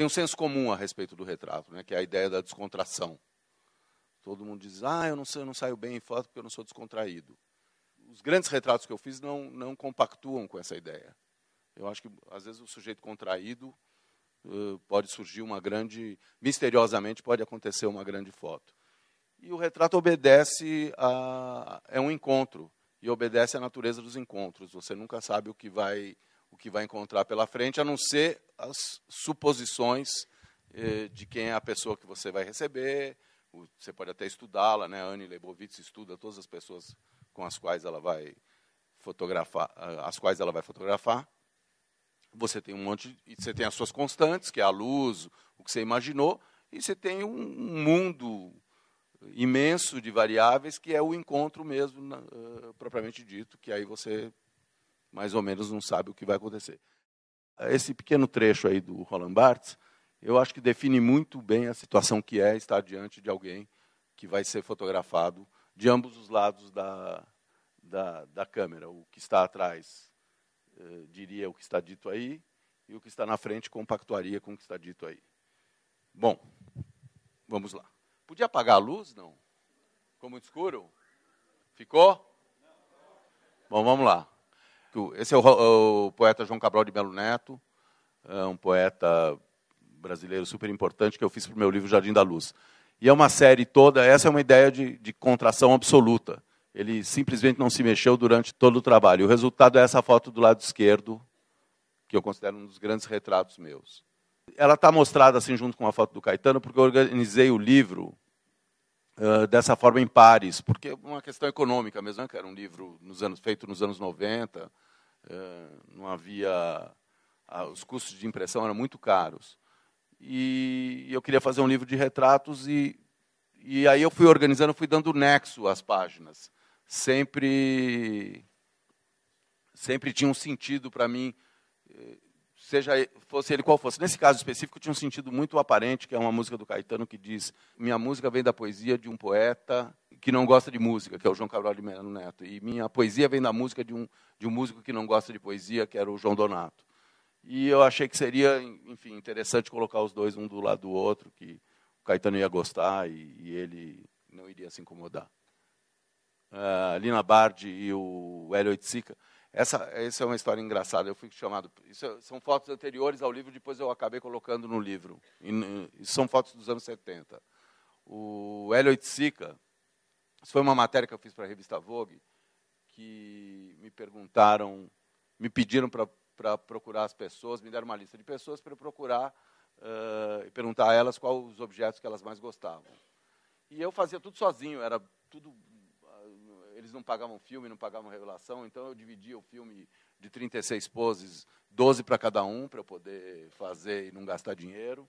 tem um senso comum a respeito do retrato, né, que é a ideia da descontração. Todo mundo diz, eu não saio bem em foto porque eu não sou descontraído. Os grandes retratos que eu fiz não compactuam com essa ideia. Eu acho que, às vezes, o sujeito contraído pode surgir misteriosamente pode acontecer uma grande foto. E o retrato obedece é um encontro, e obedece à natureza dos encontros. Você nunca sabe o que vai encontrar pela frente, a não ser as suposições de quem é a pessoa que você vai receber. Você pode até estudá-la, né? A Annie Leibovitz estuda todas as pessoas com as quais ela vai fotografar, Você tem você tem as suas constantes, que é a luz, o que você imaginou, e você tem um mundo imenso de variáveis que é o encontro mesmo, propriamente dito, que aí você mais ou menos não sabe o que vai acontecer. Esse pequeno trecho aí do Roland Barthes, eu acho que define muito bem a situação que é estar diante de alguém que vai ser fotografado de ambos os lados da câmera. O que está atrás diria o que está dito aí, e o que está na frente compactuaria com o que está dito aí. Bom, vamos lá. Podia apagar a luz? Não. Ficou muito escuro? Ficou? Bom, vamos lá. Esse é o poeta João Cabral de Melo Neto, um poeta brasileiro super importante que eu fiz para o meu livro Jardim da Luz. E é uma série toda, essa é uma ideia de contração absoluta. Ele simplesmente não se mexeu durante todo o trabalho. O resultado é essa foto do lado esquerdo, que eu considero um dos grandes retratos meus. Ela está mostrada assim junto com a foto do Caetano, porque eu organizei o livro dessa forma em pares, porque é uma questão econômica mesmo, né? Que era um livro feito nos anos 90, não havia... os custos de impressão eram muito caros. E eu queria fazer um livro de retratos, e aí eu fui organizando, fui dando nexo às páginas. Sempre tinha um sentido para mim, fosse ele qual fosse. Nesse caso específico, tinha um sentido muito aparente, que é uma música do Caetano que diz: minha música vem da poesia de um poeta que não gosta de música, que é o João Cabral de Melo Neto, e minha poesia vem da música de um músico que não gosta de poesia, que era o João Donato. E eu achei que seria, enfim, interessante colocar os dois um do lado do outro, que o Caetano ia gostar e ele não iria se incomodar. Lina Bardi e o Hélio Oiticica. Essa é uma história engraçada. Eu fui chamado. São fotos anteriores ao livro, depois eu acabei colocando no livro. São fotos dos anos 70. O Hélio Oiticica, isso foi uma matéria que eu fiz para a revista Vogue, que me pediram para procurar as pessoas, me deram uma lista de pessoas para eu procurar e perguntar a elas quais os objetos que elas mais gostavam. E eu fazia tudo sozinho, era tudo... Eles não pagavam filme, não pagavam revelação, então eu dividia o filme de 36 poses, 12 para cada um, para eu poder fazer e não gastar dinheiro.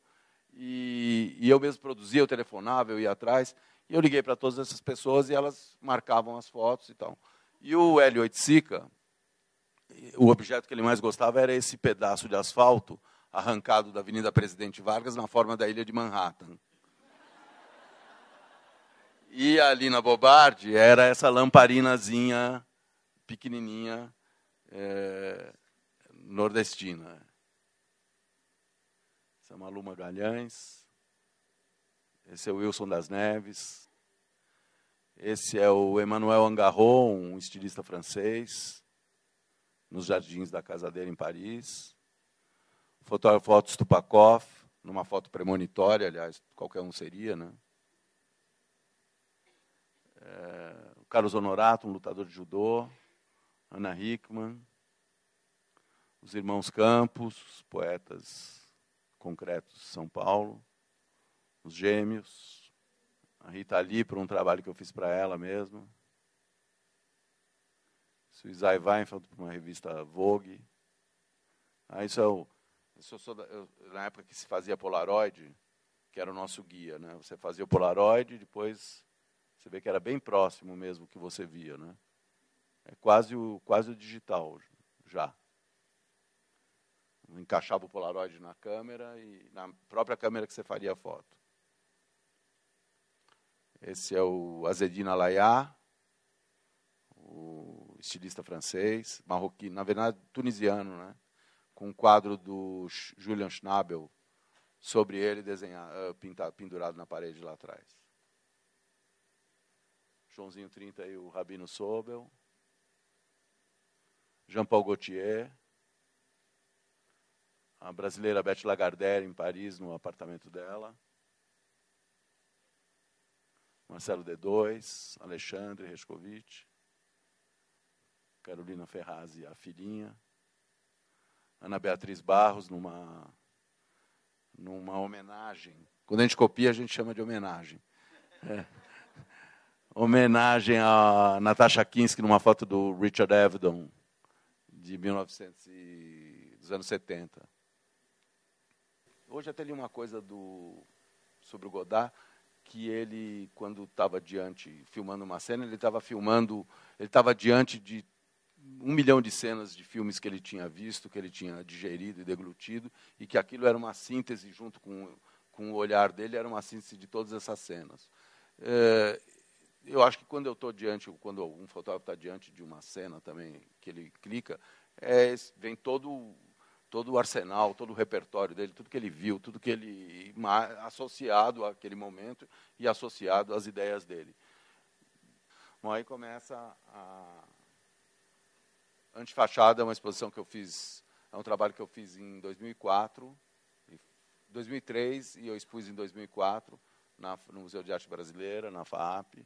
E eu mesmo produzia, eu telefonava, eu ia atrás, e eu liguei para todas essas pessoas e elas marcavam as fotos e tal. E o Hélio Oiticica, o objeto que ele mais gostava era esse pedaço de asfalto arrancado da Avenida Presidente Vargas na forma da ilha de Manhattan. E a Lina Bobardi era essa lamparinazinha pequenininha nordestina. Essa é a Malu Magalhães. Esse é o Wilson das Neves. Esse é o Emmanuel Angarro, um estilista francês, nos jardins da casa dele em Paris. Fotógrafo Otto Stupakov, numa foto premonitória, aliás, qualquer um seria, né? O Carlos Honorato, um lutador de judô. Ana Hickman. Os irmãos Campos, poetas concretos de São Paulo. Os Gêmeos. A Rita Lee, por um trabalho que eu fiz para ela mesma. O Isai Weinfeld, por uma revista Vogue. Na época que se fazia Polaroid, que era o nosso guia, né? Você fazia o Polaroid e depois você vê que era bem próximo mesmo que você via, né? É quase o digital já. Encaixava o Polaroid na câmera e na própria câmera que você faria a foto. Esse é o Azzedine Alaïa, o estilista francês, marroquino, na verdade tunisiano, né? Com um quadro do Julian Schnabel, sobre ele pendurado na parede lá atrás. Joãozinho 30 e o Rabino Sobel. Jean-Paul Gaultier. A brasileira Beth Lagardère, em Paris, no apartamento dela. Marcelo D2, Alexandre Rescovitch. Carolina Ferrazzi, a filhinha. Ana Beatriz Barros, numa homenagem. Quando a gente copia, a gente chama de homenagem. Homenagem a Natasha Kinski, numa foto do Richard Avedon, de 1900 dos anos 70. Hoje até li uma coisa sobre o Godard, que ele, quando estava filmando uma cena, ele estava diante de 1 milhão de cenas de filmes que ele tinha visto, que ele tinha digerido e deglutido, e que aquilo era uma síntese, junto com o olhar dele, era uma síntese de todas essas cenas. Eu acho que quando algum fotógrafo está diante de uma cena também, que ele clica, vem todo o arsenal, todo o repertório dele, tudo que ele viu, tudo que ele associado àquele momento e associado às ideias dele. Bom, aí começa a Antifachada, é uma exposição que eu fiz, é um trabalho que eu fiz em 2004, 2003, e eu expus em 2004 no Museu de Arte Brasileira, na FAAP,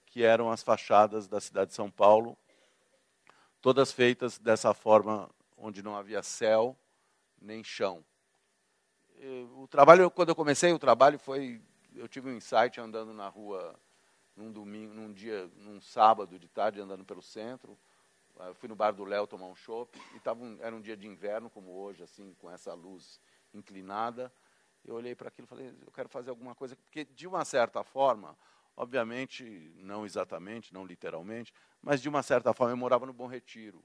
que eram as fachadas da cidade de São Paulo, todas feitas dessa forma, onde não havia céu nem chão. O trabalho, quando eu comecei o trabalho, eu tive um insight andando na rua num sábado de tarde, andando pelo centro. Eu fui no bar do Léo tomar um chopp, e era um dia de inverno, como hoje, assim, com essa luz inclinada. Eu olhei para aquilo e falei, eu quero fazer alguma coisa, porque, de uma certa forma, obviamente, não exatamente, não literalmente, mas, de uma certa forma, eu morava no Bom Retiro,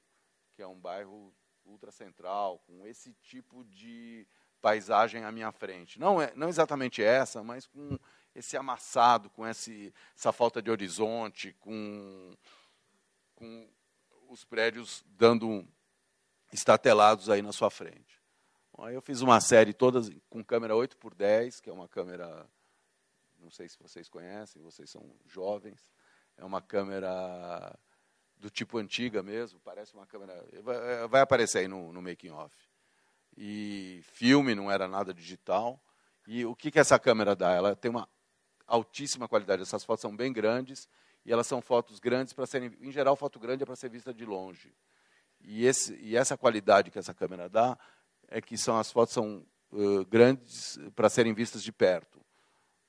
que é um bairro ultracentral, com esse tipo de paisagem à minha frente. Não exatamente essa, mas com esse amassado, com essa falta de horizonte, com os prédios estatelados aí na sua frente. Bom, aí eu fiz uma série todas com câmera 8x10, que é uma câmera, não sei se vocês conhecem, vocês são jovens, é uma câmera do tipo antiga mesmo, parece uma câmera... Vai aparecer aí no making of. E filme, não era nada digital. E o que essa câmera dá? Ela tem uma altíssima qualidade. Essas fotos são bem grandes, e elas são fotos grandes para serem... Em geral, foto grande é para ser vista de longe. E essa qualidade que essa câmera dá é que as fotos são grandes para serem vistas de perto.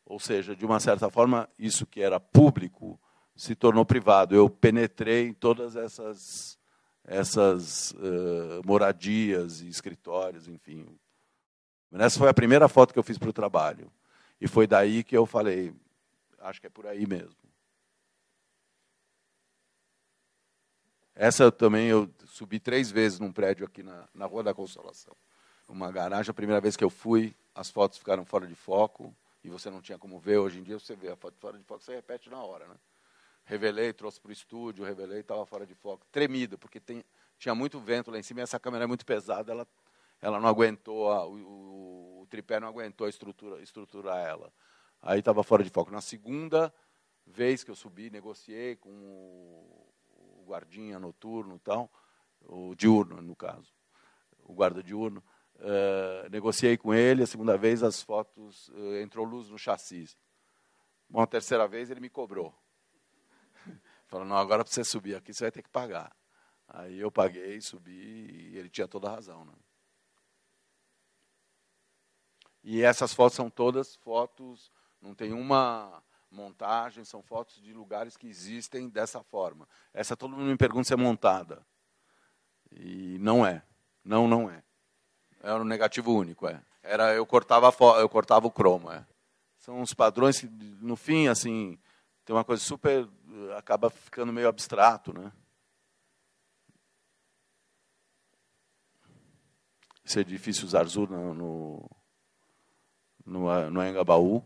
Ou seja, de uma certa forma, isso que era público se tornou privado. Eu penetrei em todas essas moradias e escritórios, enfim. Essa foi a primeira foto que eu fiz para o trabalho. E foi daí que eu falei, acho que é por aí mesmo. Essa eu subi 3 vezes num prédio aqui na Rua da Consolação. Uma garagem, a primeira vez que eu fui, as fotos ficaram fora de foco, e você não tinha como ver. Hoje em dia, você vê a foto fora de foco, você repete na hora, né? Revelei, trouxe para o estúdio, estava fora de foco. Tremido, porque tinha muito vento lá em cima, e essa câmera é muito pesada, ela não aguentou, o tripé não aguentou estruturar ela. Aí estava fora de foco. Na segunda vez que eu subi, negociei com o guardinha noturno e tal, o diurno, no caso, o guarda diurno, negociei com ele. A segunda vez as fotos, entrou luz no chassi. Bom, a terceira vez ele me cobrou. Falou, não, agora para você subir aqui, você vai ter que pagar. Aí eu paguei, subi, e ele tinha toda a razão, né? E essas fotos são todas fotos, não tem uma montagem, são fotos de lugares que existem dessa forma. Essa todo mundo me pergunta se é montada. E não é. Não é. Era um negativo único, é. Eu cortava o cromo, é. São uns padrões que, no fim, assim, tem uma coisa super... acaba ficando meio abstrato, né? Esse edifício Zarzur no Anhangabaú.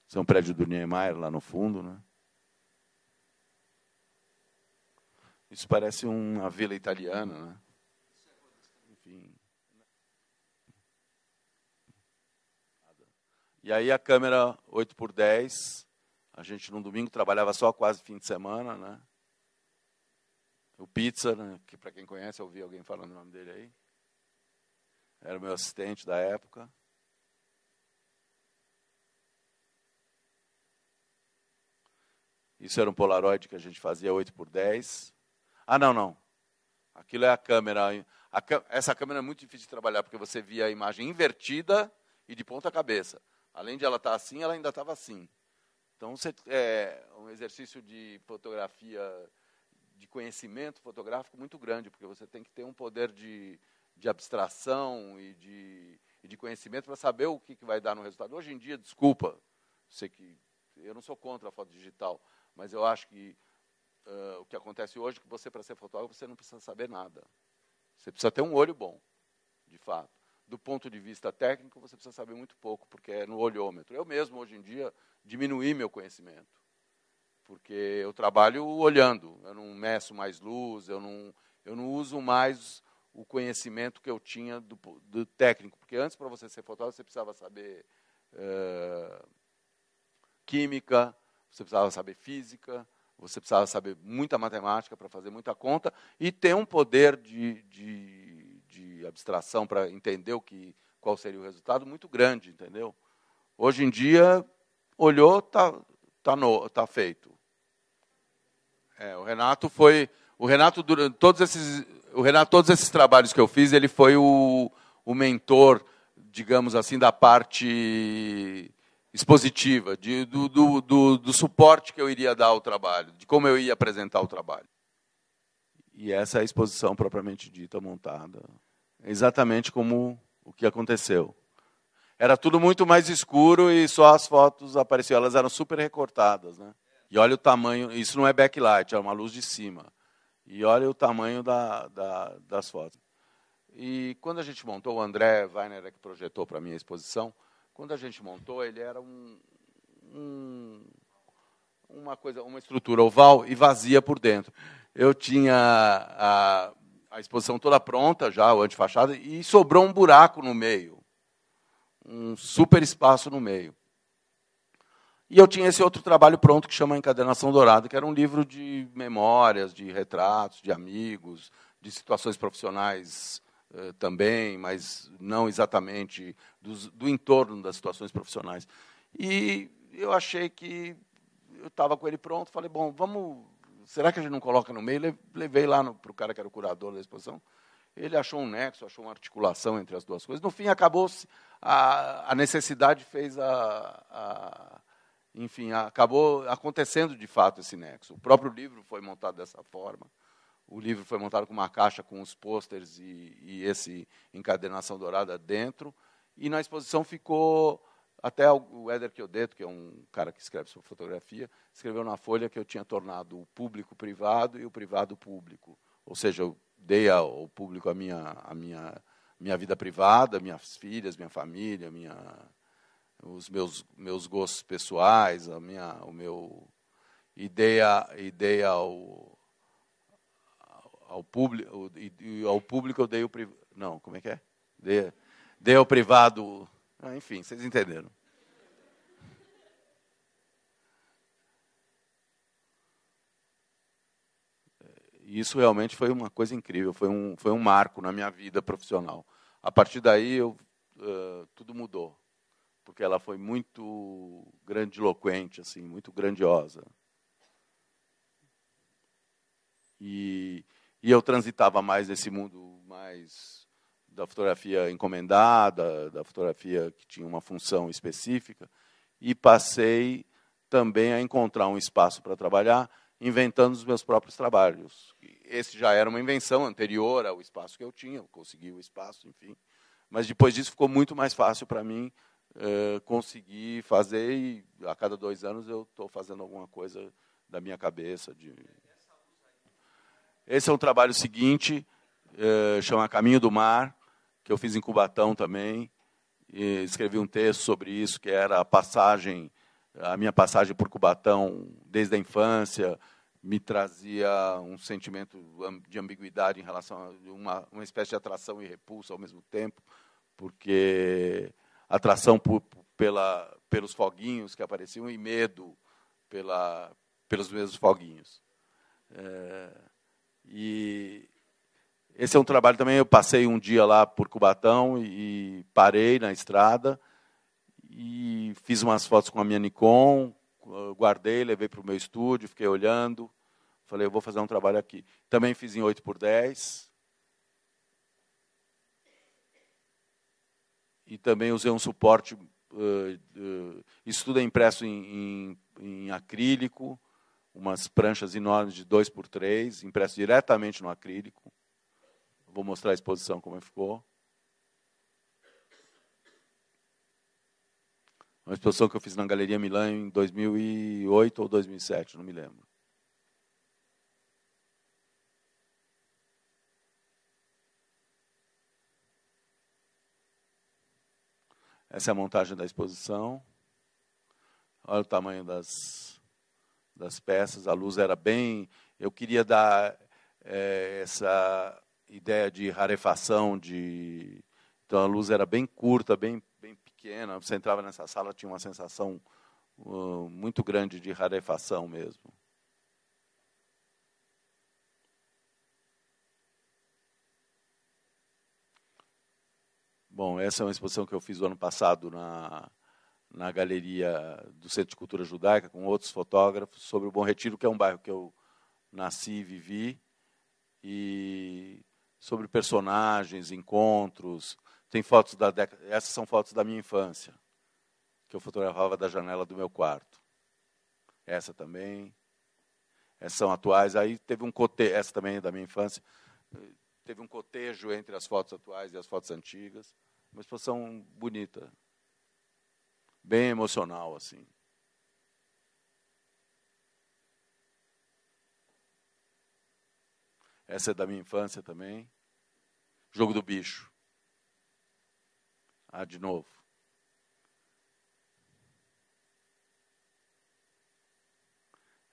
Esse é um prédio do Niemeyer lá no fundo, né? Isso parece uma vila italiana, né? Enfim. E aí a câmera 8x10, a gente no domingo trabalhava só quase fim de semana, né? O Pizza, né, que para quem conhece, eu ouvi alguém falando o nome dele aí. Era o meu assistente da época. Isso era um Polaroid que a gente fazia 8x10. Ah, não. Aquilo é a câmera. Essa câmera é muito difícil de trabalhar, porque você via a imagem invertida e de ponta cabeça. Além de ela estar assim, ela ainda estava assim. Então, é um exercício de fotografia, de conhecimento fotográfico muito grande, porque você tem que ter um poder de abstração e de conhecimento para saber o que vai dar no resultado. Hoje em dia, desculpa, sei que eu não sou contra a foto digital, mas eu acho que o que acontece hoje é que você, para ser fotógrafo, você não precisa saber nada. Você precisa ter um olho bom, de fato. Do ponto de vista técnico, você precisa saber muito pouco, porque é no olhômetro. Eu mesmo, hoje em dia, diminuí meu conhecimento, porque eu trabalho olhando, eu não meço mais luz, eu não uso mais o conhecimento que eu tinha do técnico, porque antes, para você ser fotógrafo, você precisava saber química, você precisava saber física, você precisava saber muita matemática para fazer muita conta e ter um poder de abstração para entender qual seria o resultado muito grande, entendeu? Hoje em dia, olhou, tá feito. O Renato durante todos esses trabalhos que eu fiz, ele foi o mentor, digamos assim, da parte expositiva, do suporte que eu iria dar ao trabalho, de como eu ia apresentar o trabalho. E essa é a exposição propriamente dita, montada. Exatamente como o que aconteceu. Era tudo muito mais escuro e só as fotos apareciam. Elas eram super recortadas, né? E olha o tamanho, isso não é backlight, é uma luz de cima. E olha o tamanho das fotos. E quando a gente montou, o André Weiner é que projetou para mim a exposição, quando a gente montou, ele era uma estrutura oval e vazia por dentro. Eu tinha a exposição toda pronta já, o antefachada, e sobrou um buraco no meio. Um super espaço no meio. E eu tinha esse outro trabalho pronto que chama Encadernação Dourada, que era um livro de memórias, de retratos, de amigos, de situações profissionais também, mas não exatamente do entorno das situações profissionais. E eu achei que eu estava com ele pronto, falei, bom, será que a gente não coloca no meio? Levei lá para o cara que era o curador da exposição. Ele achou um nexo, achou uma articulação entre as duas coisas. No fim, acabou a necessidade fez enfim, acabou acontecendo de fato esse nexo. O próprio livro foi montado dessa forma. O livro foi montado com uma caixa com os pôsteres e esse Encadernação Dourada dentro. E na exposição ficou, até o Éder Chiodeto, que é um cara que escreve sobre fotografia, escreveu na folha que eu tinha tornado o público privado e o privado público. Ou seja, eu dei ao público a minha vida privada, minhas filhas, minha família, os meus gostos pessoais, e dei ao público, e ao público eu dei o privado. Não, como é que é? Dei ao privado. Enfim, vocês entenderam. E isso realmente foi uma coisa incrível, foi um marco na minha vida profissional. A partir daí, tudo mudou, porque ela foi muito grandiloquente, assim, muito grandiosa. E eu transitava mais nesse mundo mais da fotografia encomendada, da fotografia que tinha uma função específica, e passei também a encontrar um espaço para trabalhar, inventando os meus próprios trabalhos. Esse já era uma invenção anterior ao espaço que eu tinha, eu consegui o espaço, enfim. Mas depois disso ficou muito mais fácil para mim conseguir fazer, e a cada 2 anos eu estou fazendo alguma coisa da minha cabeça. Esse é um trabalho seguinte, chama Caminho do Mar, que eu fiz em Cubatão também. E escrevi um texto sobre isso, que era a minha passagem por Cubatão desde a infância, me trazia um sentimento de ambiguidade em relação a uma espécie de atração e repulsa ao mesmo tempo, porque atração pelos foguinhos que apareciam e medo pelos mesmos foguinhos. E esse é um trabalho também, eu passei um dia lá por Cubatão e parei na estrada e fiz umas fotos com a minha Nikon, guardei, levei para o meu estúdio, fiquei olhando, falei, eu vou fazer um trabalho aqui. Também fiz em 8x10. E também usei um suporte, isso tudo é impresso em acrílico, umas pranchas enormes de 2x3, impresso diretamente no acrílico. Vou mostrar a exposição como ficou. Uma exposição que eu fiz na Galeria Milan em 2008 ou 2007, não me lembro. Essa é a montagem da exposição. Olha o tamanho das peças. A luz era bem... Eu queria dar essa ideia de rarefação. Então, a luz era bem curta, bem pequena. Você entrava nessa sala, tinha uma sensação muito grande de rarefação mesmo. Bom, essa é uma exposição que eu fiz o ano passado na Galeria do Centro de Cultura Judaica, com outros fotógrafos, sobre o Bom Retiro, que é um bairro que eu nasci e vivi, e sobre personagens, encontros. Tem fotos da década... Essas são fotos da minha infância, que eu fotografava da janela do meu quarto. Essa também. Essas são atuais. Aí teve um cotejo, essa também é da minha infância, teve um cotejo entre as fotos atuais e as fotos antigas. Uma exposição bonita, bem emocional, assim. Essa é da minha infância também. Jogo do Bicho. De novo.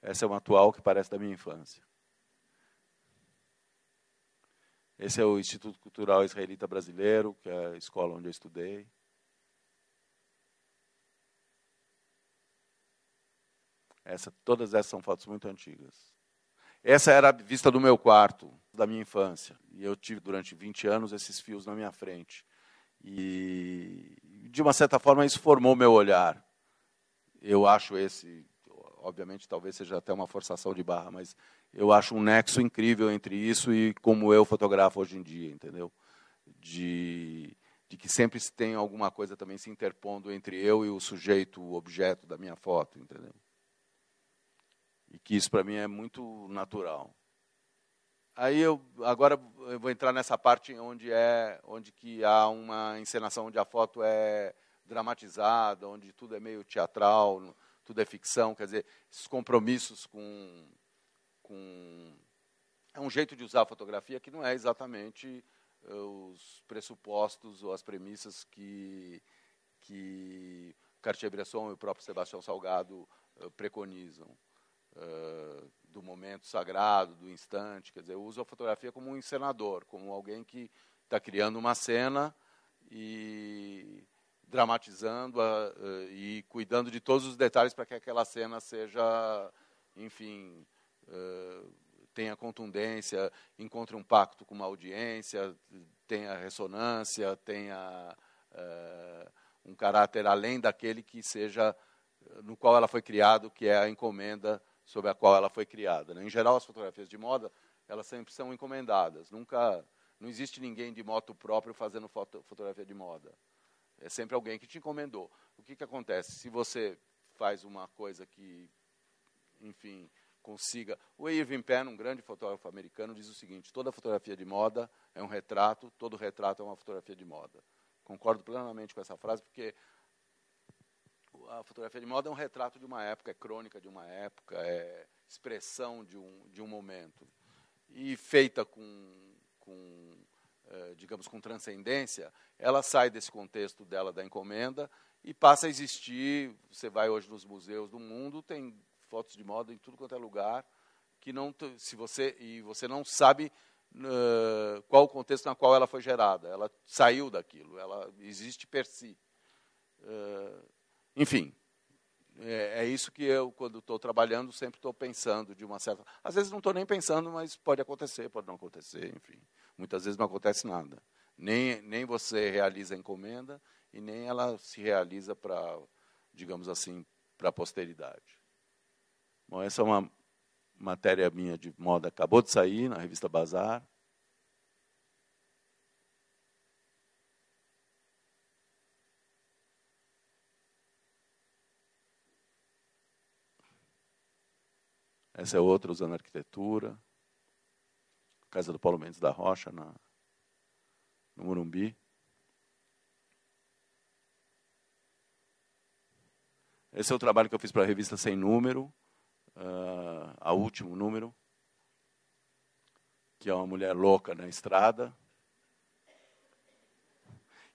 Essa é uma atual que parece da minha infância. Esse é o Instituto Cultural Israelita Brasileiro, que é a escola onde eu estudei. Todas essas são fotos muito antigas. Essa era a vista do meu quarto, da minha infância. E eu tive, durante 20 anos, esses fios na minha frente. E, de uma certa forma, isso formou meu olhar. Eu acho obviamente, talvez seja até uma forçação de barra, mas eu acho um nexo incrível entre isso e como eu fotografo hoje em dia, entendeu? De que sempre tem alguma coisa também se interpondo entre eu e o sujeito, o objeto da minha foto, entendeu? E que isso, para mim, é muito natural. Aí, agora, eu vou entrar nessa parte onde que há uma encenação, onde a foto é dramatizada, onde tudo é meio teatral, tudo é ficção, quer dizer, esses compromissos com... É um jeito de usar a fotografia que não é exatamente os pressupostos ou as premissas que Cartier-Bresson e o próprio Sebastião Salgado preconizam. Do momento sagrado, do instante, quer dizer, eu uso a fotografia como um encenador, como alguém que está criando uma cena e dramatizando e cuidando de todos os detalhes para que aquela cena seja, enfim, tenha contundência, encontre um pacto com uma audiência, tenha ressonância, tenha um caráter além daquele que seja no qual ela foi criada, que é a encomenda sobre a qual ela foi criada. Em geral, as fotografias de moda, elas sempre são encomendadas. Não existe ninguém de moto próprio fazendo fotografia de moda. É sempre alguém que te encomendou. O que acontece? Se você faz uma coisa que, enfim, consiga... O Irving Penn, um grande fotógrafo americano, diz o seguinte: toda fotografia de moda é um retrato, todo retrato é uma fotografia de moda. Concordo plenamente com essa frase, porque a fotografia de moda é um retrato de uma época, é crônica de uma época, é expressão de um momento. E feita digamos, com transcendência, ela sai desse contexto dela da encomenda e passa a existir. Você vai hoje nos museus do mundo, tem fotos de moda em tudo quanto é lugar, que não, você não sabe qual o contexto na qual ela foi gerada. Ela saiu daquilo, ela existe per si. Enfim, é isso que eu, quando estou trabalhando, sempre estou pensando de uma certa... Às vezes não estou nem pensando, mas pode acontecer, pode não acontecer, enfim. Muitas vezes não acontece nada. Nem você realiza a encomenda e nem ela se realiza para, digamos assim, para a posteridade. Bom, essa é uma matéria minha de moda, acabou de sair na revista Bazar. Essa é outra usando arquitetura. Casa do Paulo Mendes da Rocha, no Morumbi. Esse é o trabalho que eu fiz para a revista Sem Número, a último número, que é uma mulher louca na estrada.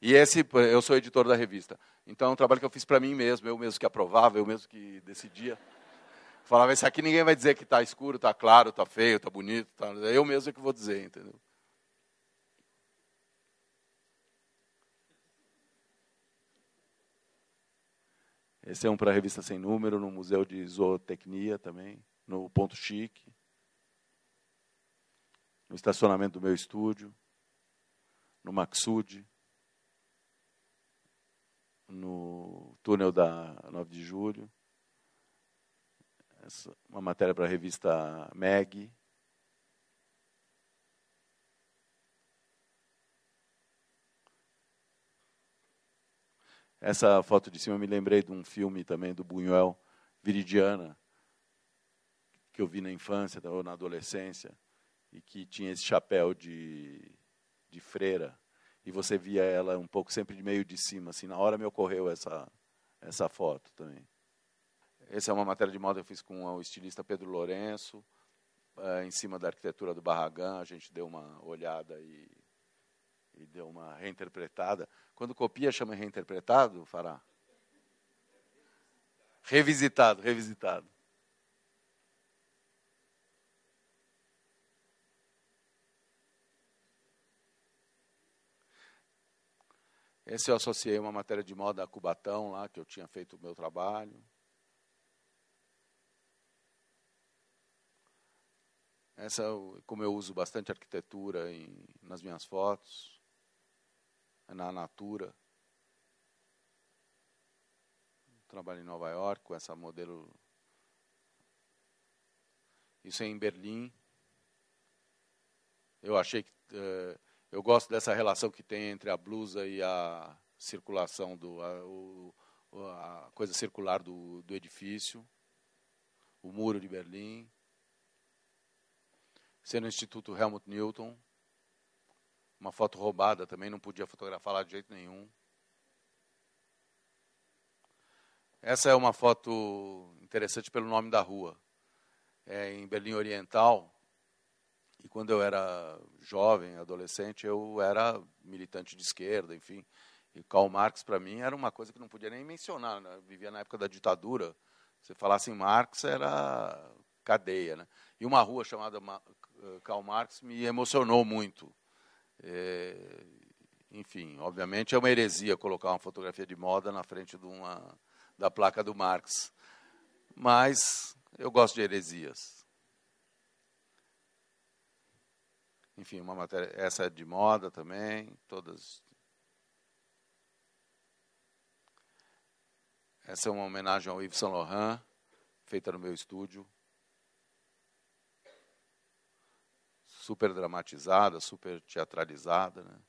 E esse, eu sou editor da revista. Então é um trabalho que eu fiz para mim mesmo, eu mesmo que aprovava, eu mesmo que decidia. Falava, esse aqui ninguém vai dizer que está escuro, está claro, está feio, está bonito. Tá... Eu mesmo é que vou dizer, entendeu? Esse é um para a revista Sem Número, no Museu de Zootecnia também, no Ponto Chique, no estacionamento do meu estúdio, no Maxud, no túnel da 9 de Julho. Essa, uma matéria para a revista Meg. Essa foto de cima eu me lembrei de um filme também do Buñuel, Viridiana, que eu vi na infância ou na adolescência, e que tinha esse chapéu de freira, e você via ela um pouco sempre de meio de cima, assim, na hora me ocorreu essa foto também. Essa é uma matéria de moda que eu fiz com o estilista Pedro Lourenço, em cima da arquitetura do Barragán, a gente deu uma olhada e deu uma reinterpretada. Quando copia, chama reinterpretado, Fará? Revisitado, revisitado. Esse eu associei uma matéria de moda a Cubatão, lá, que eu tinha feito o meu trabalho. Essa, como eu uso bastante arquitetura nas minhas fotos, na Natura. Trabalho em Nova York com essa modelo. Isso é em Berlim. Eu achei que... eu gosto dessa relação que tem entre a blusa e a circulação, a coisa circular do edifício. O muro de Berlim. Sendo no Instituto Helmut Newton. Uma foto roubada também, não podia fotografar lá de jeito nenhum. Essa é uma foto interessante pelo nome da rua. É em Berlim Oriental. E quando eu era jovem, adolescente, eu era militante de esquerda, enfim. E Karl Marx, para mim, era uma coisa que não podia nem mencionar, né? Eu vivia na época da ditadura. Se falasse em Marx, era cadeia, né? E uma rua chamada Karl Marx me emocionou muito. Enfim, obviamente é uma heresia colocar uma fotografia de moda na frente da placa do Marx. Mas eu gosto de heresias. Enfim, uma matéria, essa é de moda também, todas. Essa é uma homenagem ao Yves Saint Laurent, feita no meu estúdio. Super dramatizada, super teatralizada, né?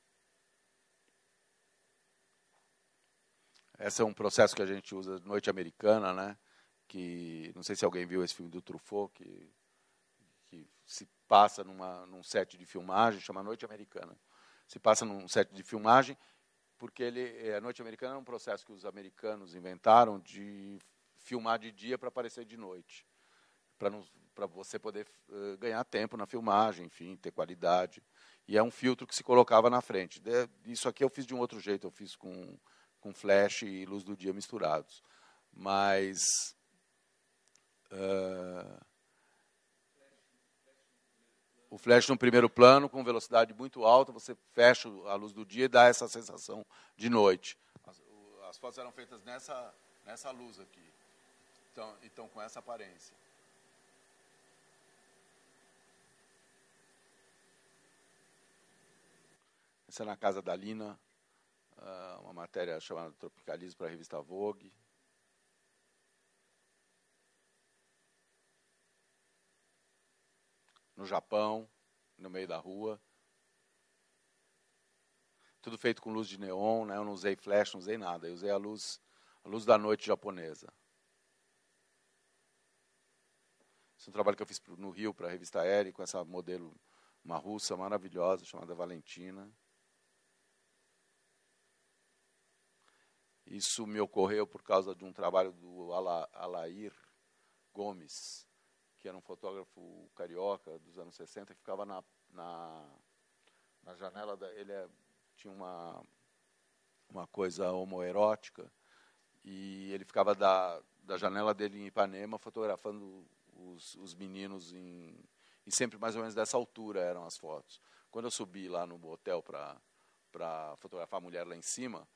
Esse é um processo que a gente usa Noite Americana, né? Que não sei se alguém viu esse filme do Truffaut, que se passa num set de filmagem, chama Noite Americana. Se passa num set de filmagem, porque a Noite Americana é um processo que os americanos inventaram de filmar de dia para aparecer de noite, para você poder ganhar tempo na filmagem, enfim, ter qualidade. E é um filtro que se colocava na frente. Isso aqui eu fiz de um outro jeito, eu fiz com flash e luz do dia misturados. Mas... o flash no primeiro plano, com velocidade muito alta, você fecha a luz do dia e dá essa sensação de noite. As fotos eram feitas nessa luz aqui. Então com essa aparência. Essa é na casa da Lina, uma matéria chamada Tropicalismo para a revista Vogue. No Japão, no meio da rua. Tudo feito com luz de neon, né? Eu não usei flash, não usei nada. Eu usei a luz da noite japonesa. Esse é um trabalho que eu fiz no Rio para a revista Elle, com essa modelo, uma russa maravilhosa, chamada Valentina. Isso me ocorreu por causa de um trabalho do Alair Gomes, que era um fotógrafo carioca dos anos 60, que ficava na janela, tinha uma coisa homoerótica, e ele ficava da janela dele em Ipanema fotografando os meninos, e sempre mais ou menos dessa altura eram as fotos. Quando eu subi lá no hotel para fotografar a mulher lá em cima,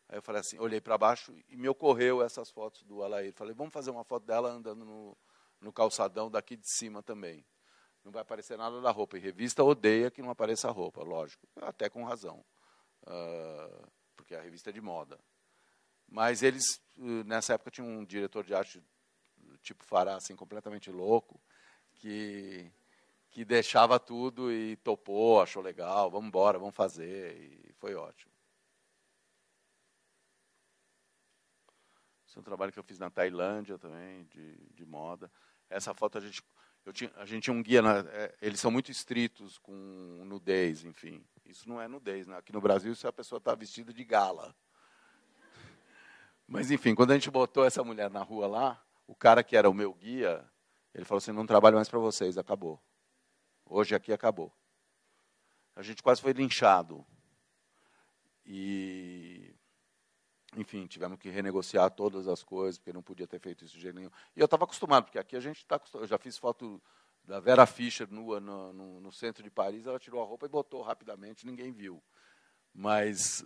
aí eu falei assim, olhei para baixo e me ocorreu essas fotos do Alair. Falei, vamos fazer uma foto dela andando no calçadão daqui de cima também. Não vai aparecer nada da roupa. E revista odeia que não apareça a roupa, lógico. Até com razão. Porque a revista é de moda. Mas eles, nessa época, tinham um diretor de arte tipo Fará, assim, completamente louco, que deixava tudo e topou, achou legal, vamos embora, vamos fazer. E foi ótimo. Esse é um trabalho que eu fiz na Tailândia também, de moda. Essa foto a gente tinha um guia, eles são muito estritos com nudez, enfim. Isso não é nudez, né? Aqui no Brasil, se a pessoa está vestida de gala. Mas, enfim, quando a gente botou essa mulher na rua lá, o cara que era o meu guia, ele falou assim, não trabalho mais para vocês, acabou. Hoje aqui acabou. A gente quase foi linchado. E... enfim, tivemos que renegociar todas as coisas, porque não podia ter feito isso de jeito nenhum. E eu estava acostumado, porque aqui a gente está acostumado. Eu já fiz foto da Vera Fischer nua no centro de Paris, ela tirou a roupa e botou rapidamente, ninguém viu. Mas,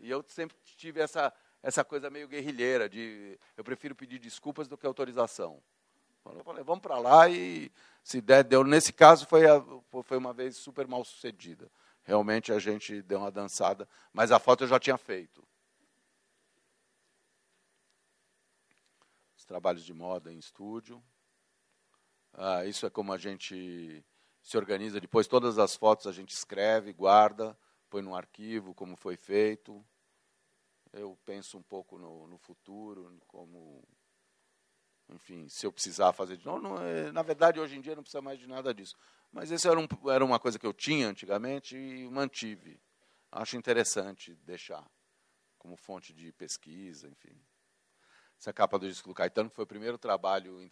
e eu sempre tive essa coisa meio guerrilheira, eu prefiro pedir desculpas do que autorização. Eu falei, vamos para lá e, se der, deu. Nesse caso, foi uma vez super mal sucedida. Realmente a gente deu uma dançada, mas a foto eu já tinha feito. Trabalhos de moda em estúdio. Isso é como a gente se organiza. Depois, todas as fotos a gente escreve, guarda, põe num arquivo, como foi feito. Eu penso um pouco no futuro, como, enfim, se eu precisar fazer de novo. Na verdade, hoje em dia, não precisa mais de nada disso. Mas isso era uma coisa que eu tinha antigamente e mantive. Acho interessante deixar como fonte de pesquisa, enfim. Essa capa do disco do Caetano foi o primeiro trabalho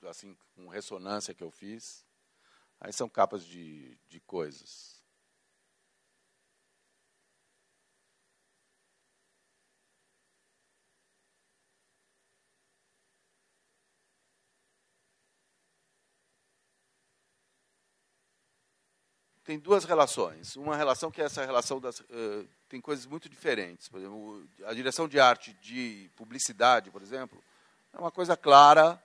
assim, com ressonância que eu fiz. Aí são capas de coisas. Tem duas relações. Uma relação que é essa relação tem coisas muito diferentes. Por exemplo, a direção de arte de publicidade, por exemplo, é uma coisa clara,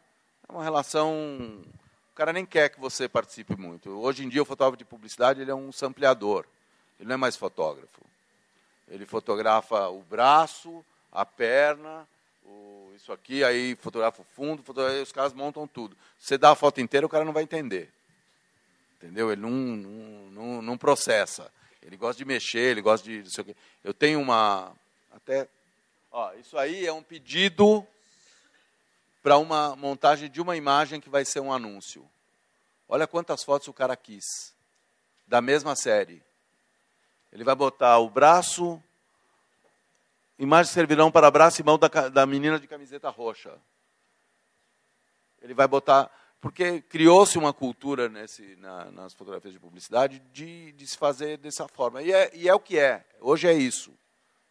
é uma relação... O cara nem quer que você participe muito. Hoje em dia, o fotógrafo de publicidade ele é um sampleador. Ele não é mais fotógrafo. Ele fotografa o braço, a perna, isso aqui, aí fotografa o fundo, aí os caras montam tudo. Se você dá a foto inteira, o cara não vai entender. Entendeu? Ele não processa. Ele gosta de mexer, ele gosta de... Não sei o quê. Eu tenho isso aí é um pedido para uma montagem de uma imagem que vai ser um anúncio. Olha quantas fotos o cara quis. Da mesma série. Ele vai botar o braço... Imagens servirão para braço e mão da menina de camiseta roxa. Ele vai botar... Porque criou-se uma cultura nas fotografias de publicidade de se fazer dessa forma. E é o que é. Hoje é isso.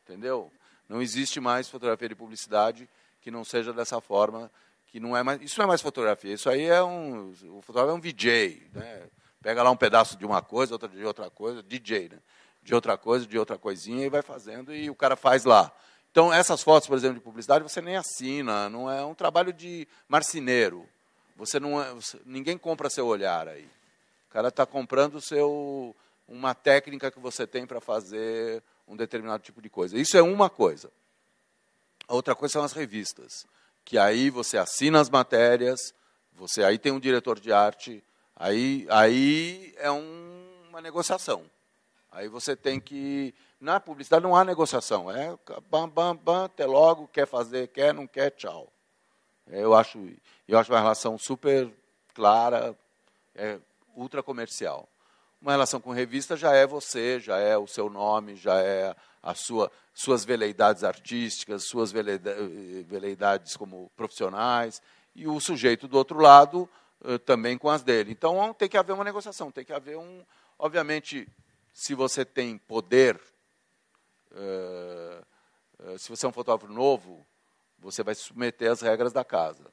Entendeu? Não existe mais fotografia de publicidade que não seja dessa forma. Que não é mais, isso não é mais fotografia. Isso aí o fotógrafo é um VJ. Né? Pega lá um pedaço de uma coisa, outra de outra coisa. DJ, né? De outra coisa, de outra coisinha, e vai fazendo. E o cara faz lá. Então, essas fotos, por exemplo, de publicidade, você nem assina, não é um trabalho de marceneiro. Ninguém compra seu olhar aí. O cara está comprando uma técnica que você tem para fazer um determinado tipo de coisa. Isso é uma coisa. A outra coisa são as revistas, que aí você assina as matérias, você aí tem um diretor de arte, aí é uma negociação. Aí você tem que... Na publicidade não há negociação, é bam, bam, bam, até logo, quer fazer, quer, não quer, tchau. Eu acho uma relação super clara, ultra comercial. Uma relação com revista já é você, já é o seu nome, já é suas veleidades artísticas, suas veleidades como profissionais, e o sujeito do outro lado também com as dele. Então tem que haver uma negociação, tem que haver obviamente, se você tem poder, se você é um fotógrafo novo, você vai se submeter às regras da casa.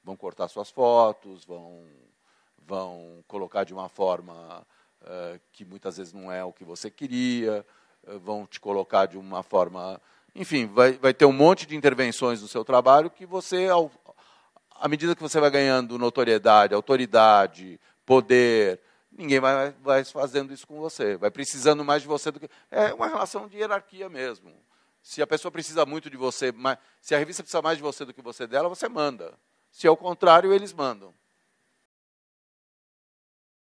Vão cortar suas fotos, vão colocar de uma forma que muitas vezes não é o que você queria, vão te colocar de uma forma... Enfim, vai ter um monte de intervenções no seu trabalho que você, à medida que você vai ganhando notoriedade, autoridade, poder, ninguém vai fazendo isso com você, vai precisando mais de você do que... É uma relação de hierarquia mesmo. Se a pessoa precisa muito de você, se a revista precisa mais de você do que você dela, você manda. Se é o contrário, eles mandam.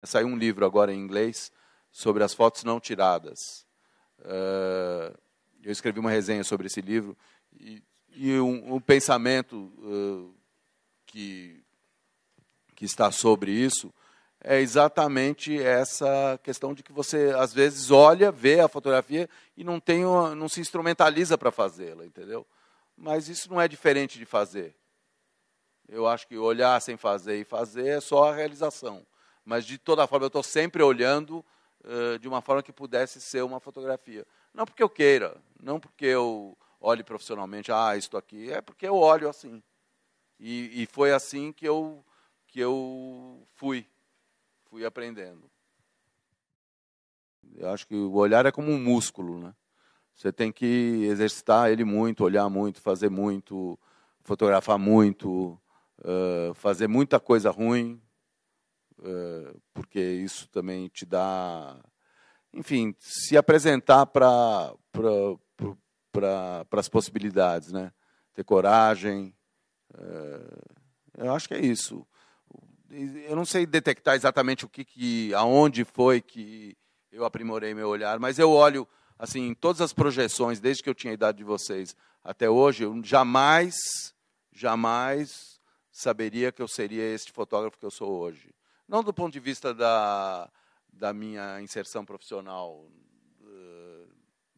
Saiu um livro agora em inglês sobre as fotos não tiradas. Eu escrevi uma resenha sobre esse livro e um pensamento que está sobre isso é exatamente essa questão de que você, às vezes, olha, vê a fotografia e não se instrumentaliza para fazê-la, entendeu? Mas isso não é diferente de fazer. Eu acho que olhar sem fazer e fazer é só a realização. Mas, de toda forma, eu estou sempre olhando de uma forma que pudesse ser uma fotografia. Não porque eu queira, não porque eu olhe profissionalmente, isto aqui, é porque eu olho assim. E foi assim que eu fui aprendendo. Eu acho que o olhar é como um músculo, né? Você tem que exercitar ele muito, olhar muito, fazer muito, fotografar muito, fazer muita coisa ruim, porque isso também te dá... Enfim, se apresentar para as possibilidades, né? Ter coragem. Eu acho que é isso. Eu não sei detectar exatamente aonde foi que eu aprimorei meu olhar, mas eu olho assim, em todas as projeções, desde que eu tinha a idade de vocês até hoje, eu jamais saberia que eu seria este fotógrafo que eu sou hoje. Não do ponto de vista da minha inserção profissional,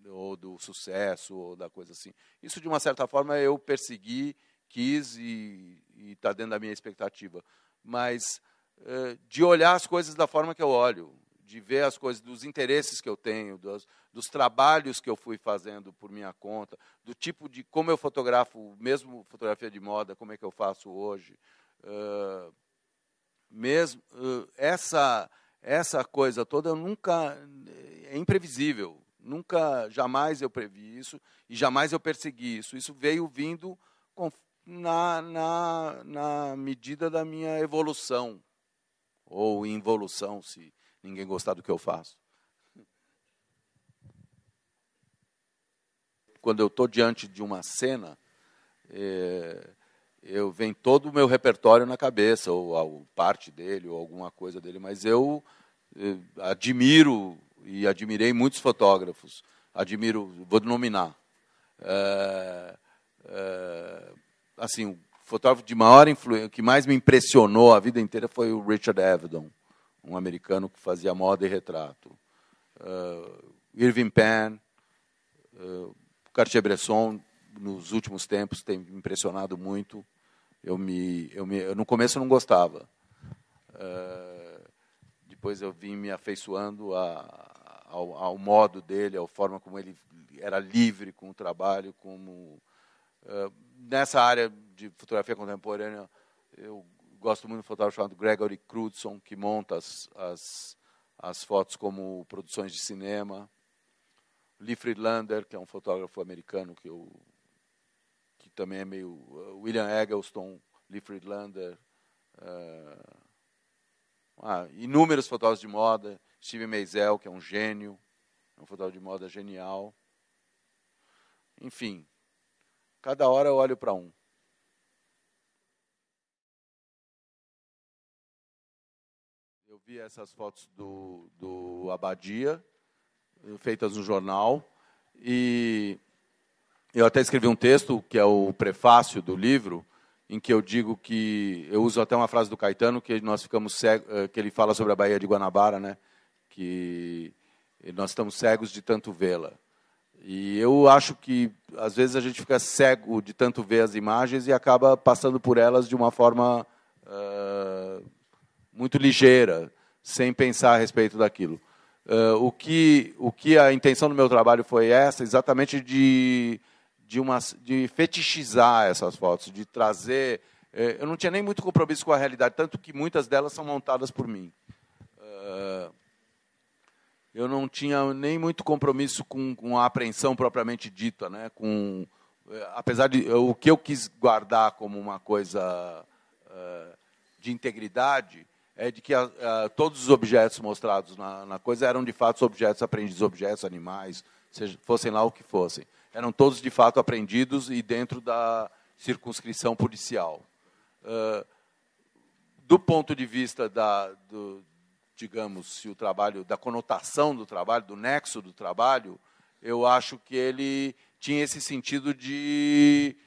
ou do sucesso, ou da coisa assim. Isso, de uma certa forma, eu persegui, quis e está dentro da minha expectativa. Mas de olhar as coisas da forma que eu olho, de ver as coisas, dos interesses que eu tenho, dos trabalhos que eu fui fazendo por minha conta, do tipo de como eu fotografo, mesmo fotografia de moda, como é que eu faço hoje. Essa coisa toda é imprevisível. Jamais eu previ isso e jamais eu persegui isso. Isso veio vindo na medida da minha evolução, ou involução, se ninguém gostar do que eu faço. Quando eu estou diante de uma cena, eu venho todo o meu repertório na cabeça, ou parte dele, ou alguma coisa dele, mas eu admiro e admirei muitos fotógrafos. Vou denominar. Assim, o fotógrafo de maior influência, que mais me impressionou a vida inteira foi o Richard Avedon, um americano que fazia moda e retrato. Irving Penn, Cartier-Bresson, nos últimos tempos, tem me impressionado muito. Eu no começo eu não gostava. Depois eu vim me afeiçoando ao modo dele, à forma como ele era livre com o trabalho, nessa área de fotografia contemporânea, eu gosto muito de um fotógrafo chamado Gregory Crewdson, que monta as fotos como produções de cinema. Lee Friedlander, que é um fotógrafo americano que eu também é meio... William Eggleston, Lee Friedlander, inúmeros fotógrafos de moda, Steven Meisel, que é um gênio, é um fotógrafo de moda genial. Enfim, cada hora eu olho para um. Eu vi essas fotos do Abadia, feitas no jornal, e eu até escrevi um texto, que é o prefácio do livro, em que eu digo que... Eu uso até uma frase do Caetano, que nós ficamos cegos, que ele fala sobre a Baía de Guanabara, né? Que nós estamos cegos de tanto vê-la. E eu acho que, às vezes, a gente fica cego de tanto ver as imagens e acaba passando por elas de uma forma muito ligeira, sem pensar a respeito daquilo. O que a intenção do meu trabalho foi essa, exatamente de fetichizar essas fotos, de trazer... Eu não tinha nem muito compromisso com a realidade, tanto que muitas delas são montadas por mim. Eu não tinha nem muito compromisso com a apreensão propriamente dita, né? Apesar de o que eu quis guardar como uma coisa de integridade é de que todos os objetos mostrados na coisa eram de fato objetos apreendidos, objetos, animais, fossem lá o que fossem. Eram todos de fato apreendidos e dentro da circunscrição policial. Do ponto de vista digamos, se o trabalho, da conotação do trabalho, do nexo do trabalho, eu acho que ele tinha esse sentido de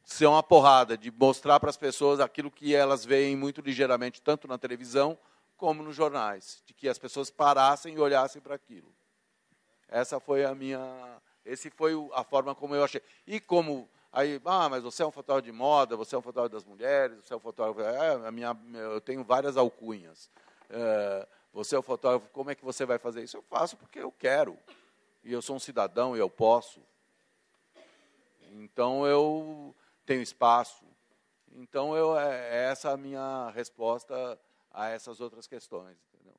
ser uma porrada, de mostrar para as pessoas aquilo que elas veem muito ligeiramente, tanto na televisão como nos jornais, de que as pessoas parassem e olhassem para aquilo. Essa foi a forma como eu achei. E como... Aí, mas você é um fotógrafo de moda, você é um fotógrafo das mulheres, você é um fotógrafo... eu tenho várias alcunhas. Você é um fotógrafo, como é que você vai fazer isso? Eu faço porque eu quero. E eu sou um cidadão e eu posso. Então, eu tenho espaço. Então, essa é a minha resposta a essas outras questões. Entendeu?